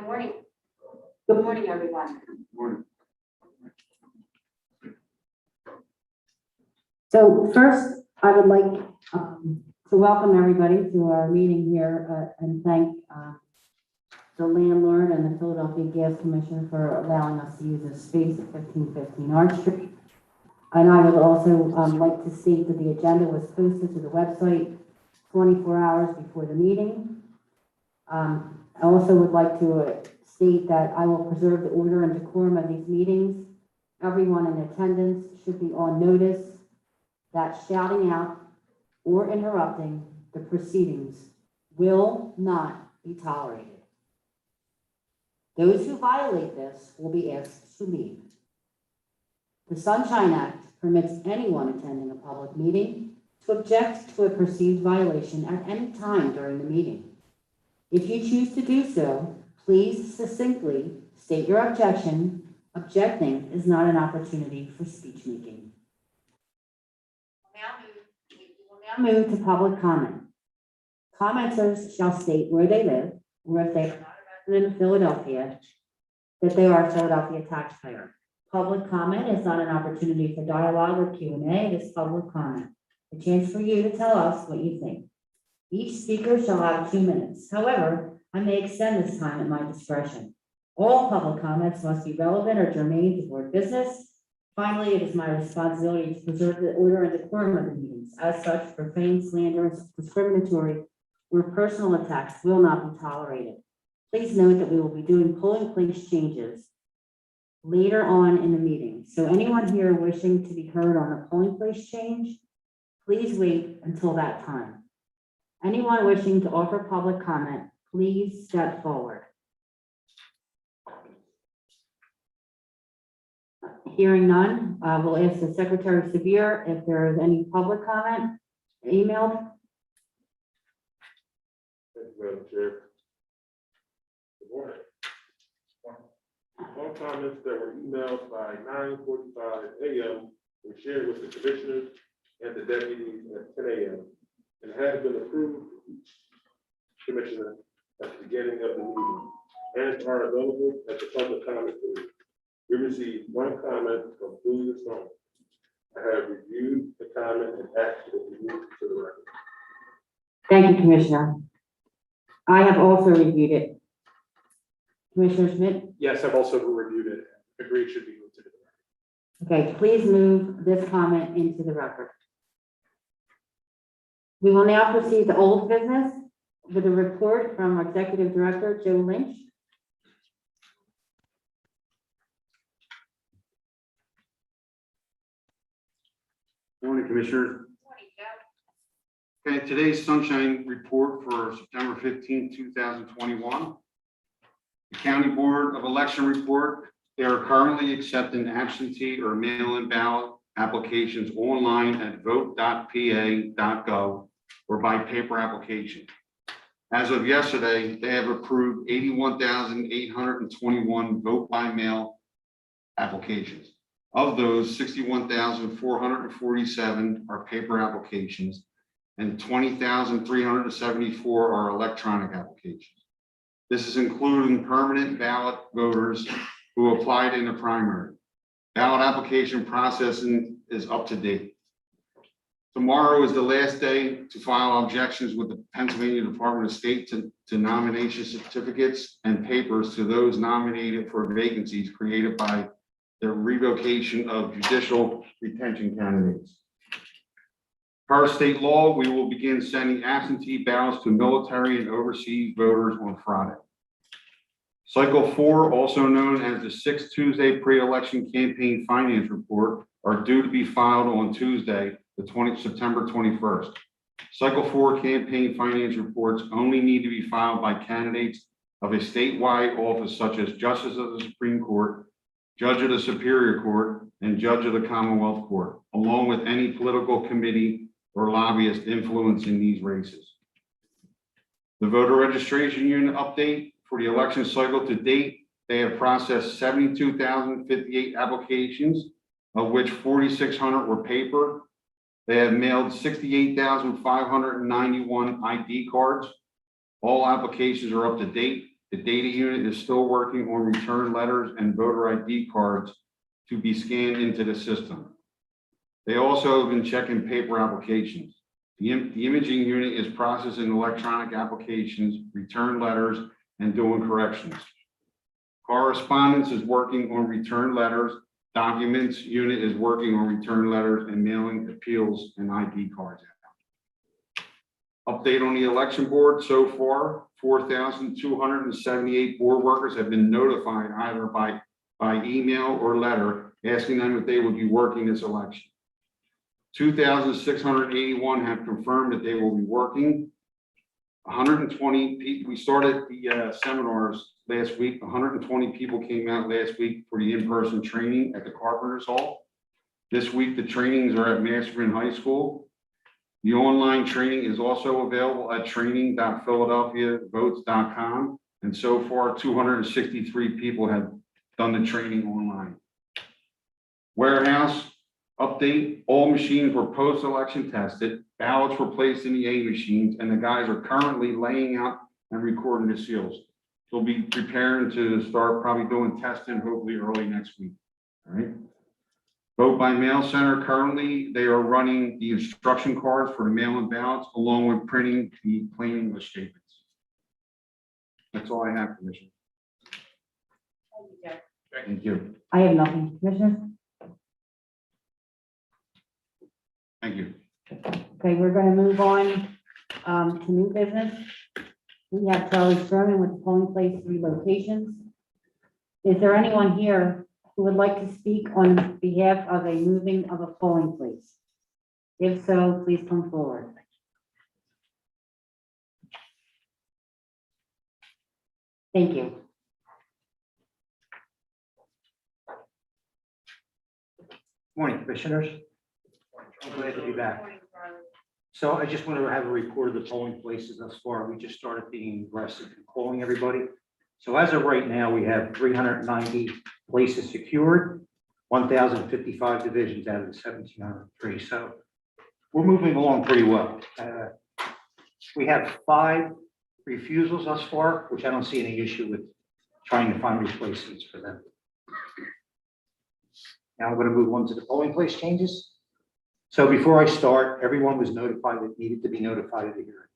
morning. Good morning, everyone. Morning. So first, I would like to welcome everybody to our meeting here and thank the landlord and the Philadelphia Gas Commission for allowing us to use this space at 1515 Arch Street. And I would also like to state that the agenda was posted to the website 24 hours before the meeting. I also would like to state that I will preserve the order and decorum of these meetings. Everyone in attendance should be on notice that shouting out or interrupting the proceedings will not be tolerated. Those who violate this will be asked to leave. The Sunshine Act permits anyone attending a public meeting to object to a perceived violation at any time during the meeting. If you choose to do so, please succinctly state your objection. Objecting is not an opportunity for speech making. We will now move to public comment. Commenters shall state where they live, or if they are not a resident of Philadelphia, that they are a Philadelphia taxpayer. Public comment is not an opportunity for dialogue or Q&A. It is public comment, a chance for you to tell us what you think. Each speaker shall have 2 minutes. However, I may extend this time at my discretion. All public comments must be relevant or germane to board business. Finally, it is my responsibility to preserve the order and decorum of the meetings. As such, profane, slanderous, discriminatory, or personal attacks will not be tolerated. Please note that we will be doing polling place changes later on in the meeting. So anyone here wishing to be heard on a polling place change, please wait until that time. Anyone wishing to offer public comment, please step forward. Hearing none, we'll ask the Secretary Severe if there is any public comment emailed. Thank you, Madam Chair. Good morning. All comments that were emailed by 9:45 a.m. were shared with the commissioners and the deputies at 10 a.m. and have been approved for each commissioner at the beginning of the meeting and are available at the public comment period. We received one comment from Julius Stone. I have reviewed the comment and asked it to be moved to the record. Thank you, Commissioner. I have also reviewed it. Commissioner Schmidt? Yes, I've also reviewed it. Agreed, should be moved to the record. Okay, please move this comment into the record. We will now proceed to old business with a report from our Executive Director, Joe Lynch. Morning, Commissioners. Okay, today's sunshine report for September 15, 2021. The County Board of Election report, they are currently accepting absentee or mail-in ballot applications online at vote.pa.gov or by paper application. As of yesterday, they have approved 81,821 vote by mail applications. Of those, 61,447 are paper applications and 20,374 are electronic applications. This is including permanent ballot voters who applied in the primary. Ballot application processing is up to date. Tomorrow is the last day to file objections with the Pennsylvania Department of State to nomination certificates and papers to those nominated for vacancies created by the revocation of judicial retention candidates. Per state law, we will begin sending absentee ballots to military and overseas voters on Friday. Cycle 4, also known as the 6th Tuesday pre-election campaign finance report, are due to be filed on Tuesday, September 21st. Cycle 4 campaign finance reports only need to be filed by candidates of a statewide office such as Justice of the Supreme Court, Judge of the Superior Court, and Judge of the Commonwealth Court, along with any political committee or lobbyist influencing these races. The voter registration unit update for the election cycle to date, they have processed 72,058 applications, of which 4,600 were paper. They have mailed 68,591 ID cards. All applications are up to date. The data unit is still working on return letters and voter ID cards to be scanned into the system. They also have been checking paper applications. The imaging unit is processing electronic applications, return letters, and doing corrections. Correspondence is working on return letters. Documents unit is working on return letters and mailing appeals and ID cards out. Update on the election board. So far, 4,278 board workers have been notified either by email or letter asking them if they would be working this election. 2,681 have confirmed that they will be working. 120 people, we started the seminars last week. 120 people came out last week for the in-person training at the Carpenters Hall. This week, the trainings are at Masterman High School. The online training is also available at training.philadelphiavotes.com. And so far, 263 people have done the training online. Warehouse update, all machines were post-election tested, ballots were placed in the A machines, and the guys are currently laying out and recording the seals. They'll be preparing to start probably doing testing hopefully early next week, all right? Vote by mail center, currently they are running the instruction cards for the mail-in ballots along with printing the plain English statements. That's all I have, Commissioner. Thank you. I have nothing. Commissioner? Thank you. Okay, we're going to move on to new business. We have Charlie Sherman with the polling place relocations. Is there anyone here who would like to speak on behalf of a moving of a polling place? If so, please come forward. Thank you. Morning, Commissioners. I'm glad to be back. So I just want to have a report of the polling places thus far. We just started being aggressive and calling everybody. So as of right now, we have 390 places secured, 1,055 divisions out of the 1,703. So we're moving along pretty well. We have 5 refusals thus far, which I don't see any issue with trying to find replacements for them. Now I'm going to move on to the polling place changes. So before I start, everyone was notified that needed to be notified of the hearing.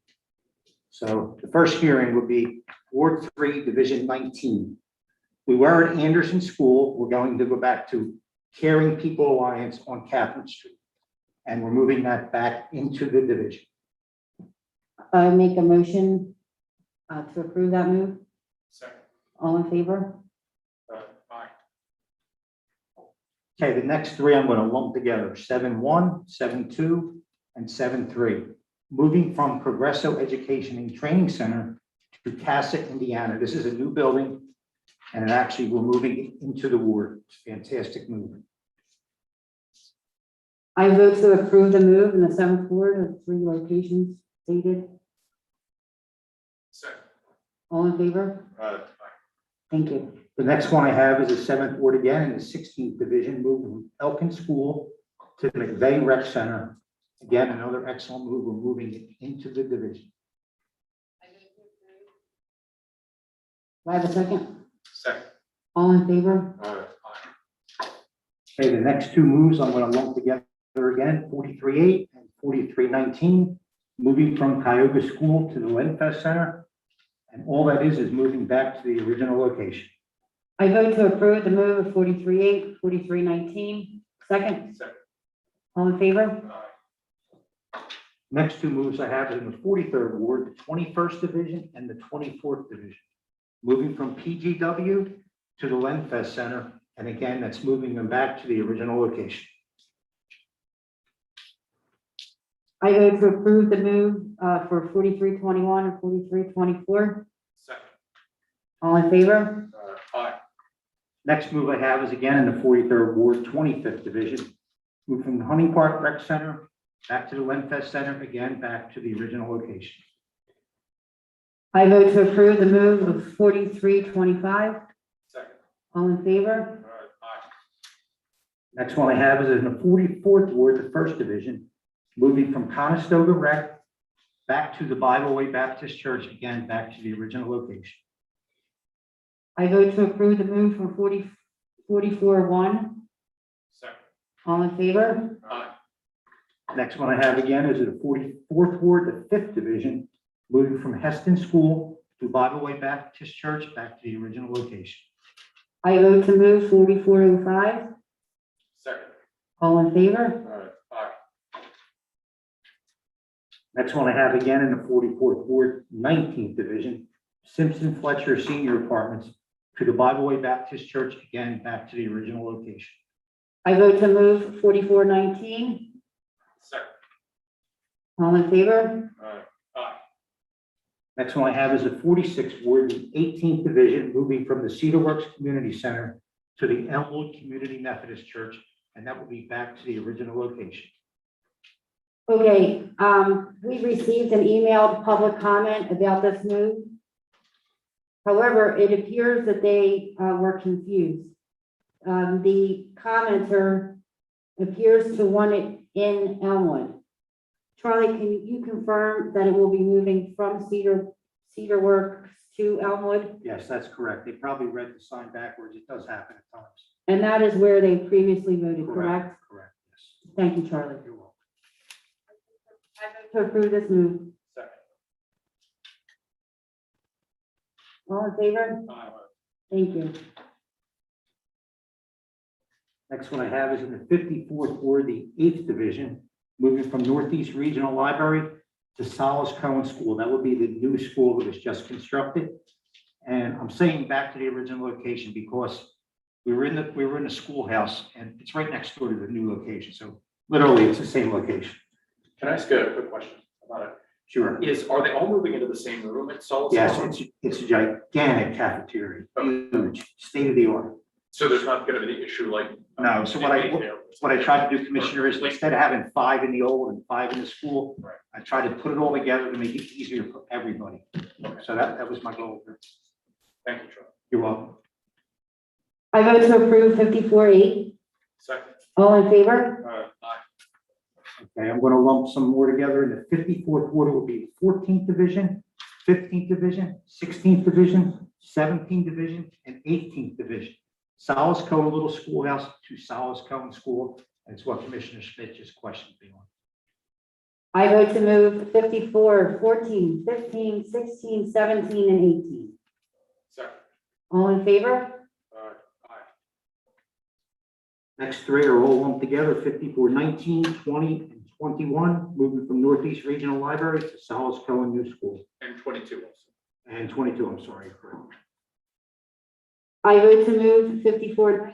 So the first hearing would be Ward 3, Division 19. We were at Anderson School. We're going to go back to Caring People Alliance on Catherine Street. And we're moving that back into the division. I make a motion to approve that move. Second. All in favor? Aye. Okay, the next 3 I'm going to lump together, 7-1, 7-2, and 7-3. Moving from Progresso Education and Training Center to Casa, Indiana. This is a new building, and actually we're moving it into the ward. It's a fantastic move. I vote to approve the move in the 7th ward of 3 locations stated. Second. All in favor? Thank you. The next one I have is the 7th ward again in the 16th division, moving from Elkin School to the McVeigh Rec Center. Again, another excellent move. We're moving it into the division. Do I have a second? Second. All in favor? Okay, the next 2 moves I'm going to lump together again, 43-8 and 43-19, moving from Cuyahoga School to the Lenfest Center. And all that is moving back to the original location. I vote to approve the move of 43-8, 43-19. Second? Second. All in favor? Next 2 moves I have is in the 43rd ward, the 21st division and the 24th division. Moving from PGW to the Lenfest Center. And again, that's moving them back to the original location. I vote to approve the move for 43-21 and 43-24. Second. All in favor? Aye. Next move I have is again in the 43rd ward, 25th division. Move from the Hunting Park Rec Center back to the Lenfest Center, again, back to the original location. I vote to approve the move of 43-25. Second. All in favor? Aye. Next one I have is in the 44th ward, the 1st division, moving from Conestoga Rec back to the Bible Way Baptist Church, again, back to the original location. I vote to approve the move from 44-1. Second. All in favor? Aye. Next one I have again is the 44th Ward, the 5th Division, moving from Heston School to Bible Way Baptist Church back to the original location. I vote to move 44-05. Second. All in favor? Aye. Next one I have again in the 44th Ward, 19th Division, Simpson Fletcher Senior Apartments to the Bible Way Baptist Church, again, back to the original location. I vote to move 44-19. Second. All in favor? Aye. Next one I have is the 46th Ward, the 18th Division, moving from the Cedar Works Community Center to the Elmwood Community Methodist Church, and that will be back to the original location. Okay, we received an emailed public comment about this move. However, it appears that they were confused. The commenter appears to want it in Elmwood. Charlie, can you confirm that it will be moving from Cedar Works to Elmwood? Yes, that's correct. They probably read the sign backwards. It does happen at times. And that is where they previously voted, correct? Correct, yes. Thank you, Charlie. You're welcome. I vote to approve this move. Second. All in favor? Aye. Thank you. Next one I have is in the 54th Ward, the 8th Division, moving from Northeast Regional Library to Solace Cohen School. That would be the new school that was just constructed. And I'm saying back to the original location because we were in the schoolhouse and it's right next door to the new location. So literally it's the same location. Can I ask a quick question about it? Sure. Are they all moving into the same room at Solace? Yes, Common? it's a gigantic cafeteria, huge, state of the art. So there's not gonna be the issue like. No, so what I tried to do, Commissioner, is instead of having 5 in the old and 5 in the school, Right. I tried to put it all together to make it easier for everybody. Okay. So that was my goal. Thank you, Charlie. You're welcome. I vote to approve 54-8. Second. All in favor? Aye. Okay, I'm going to lump some more together. In the 54th Ward, it will be 14th Division, 15th Division, 16th Division, 17th Division, and 18th Division. Solace Cohen Little Schoolhouse to Solace Cohen School. And it's what Commissioner Smith just questioned me on. I vote to move 54, 14, 15, 16, 17, and 18. Second. All in favor? Aye. Next 3 are all lumped together, 54, 19, 20, and 21, moving from Northeast Regional Library to Solace Cohen New School. And 22 also. And 22, I'm sorry. I vote to move 54,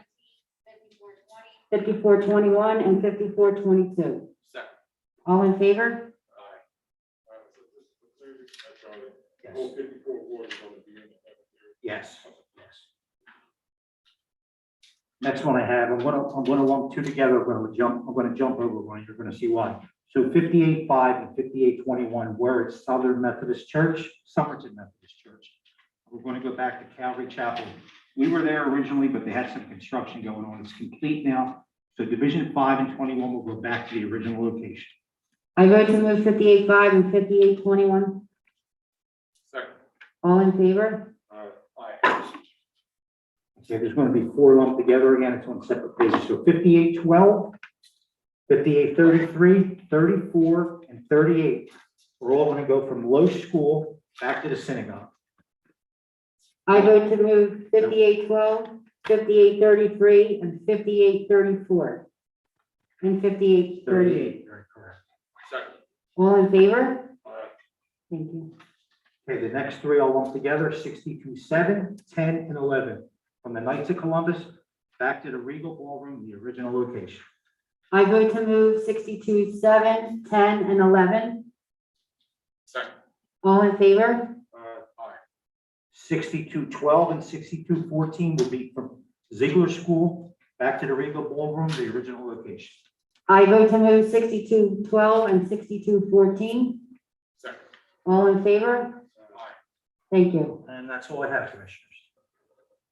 54, 21, and 54, 22. Second. All in favor? Aye. Charlie, the Yes. whole 54 ward is gonna be in the cafeteria. Yes, yes. Next one I have, I'm gonna lump 2 together. I'm gonna jump over one. You're gonna see why. So 58-5 and 58-21, where it's Southern Methodist Church, Somerton Methodist Church. We're gonna go back to Calvary Chapel. We were there originally, but they had some construction going on. It's complete now. So Division 5 and 21 will go back to the original location. I vote to move 58-5 and 58-21. Second. All in favor? Aye. Okay, there's going to be 4 lumped together again. It's on separate pages. So 58-12, 58-33, 34, and 38. We're all going to go from Low School back to the synagogue. I vote to move 58-12, 58-33, and 58-34. And 58-38. 38, very correct. Second. All in favor? Aye. Thank you. Okay, the next 3 I'll lump together, 62-7, 10, and 11. From the Knights of Columbus back to the Regal Ballroom, the original location. I vote to move 62-7, 10, and 11. Second. All in favor? Aye. 62-12 and 62-14 will be from Ziegler School back to the Regal Ballroom, the original location. I vote to move 62-12 and 62-14. Second. All in favor? Aye. Thank you. And that's all I have, Commissioners.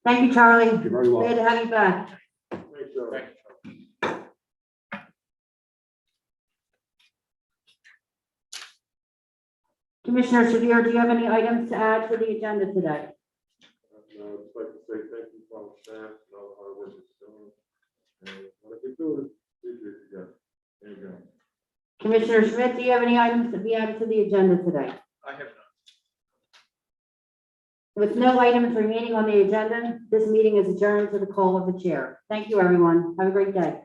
Thank you, Charlie. You're very welcome. Good to have you back. Thanks, Charlie. Thank you, Charlie. Commissioner Severe, do you have any items to add to the agenda today? I'd like to say thank you for all the staff and all the hard work that's done. And when I get through it, we do it together. There you go. Commissioner Schmidt, do you have any items to be added to the agenda today? I have none. With no items remaining on the agenda, this meeting is adjourned to the call of the chair. Thank you, everyone. Have a great day.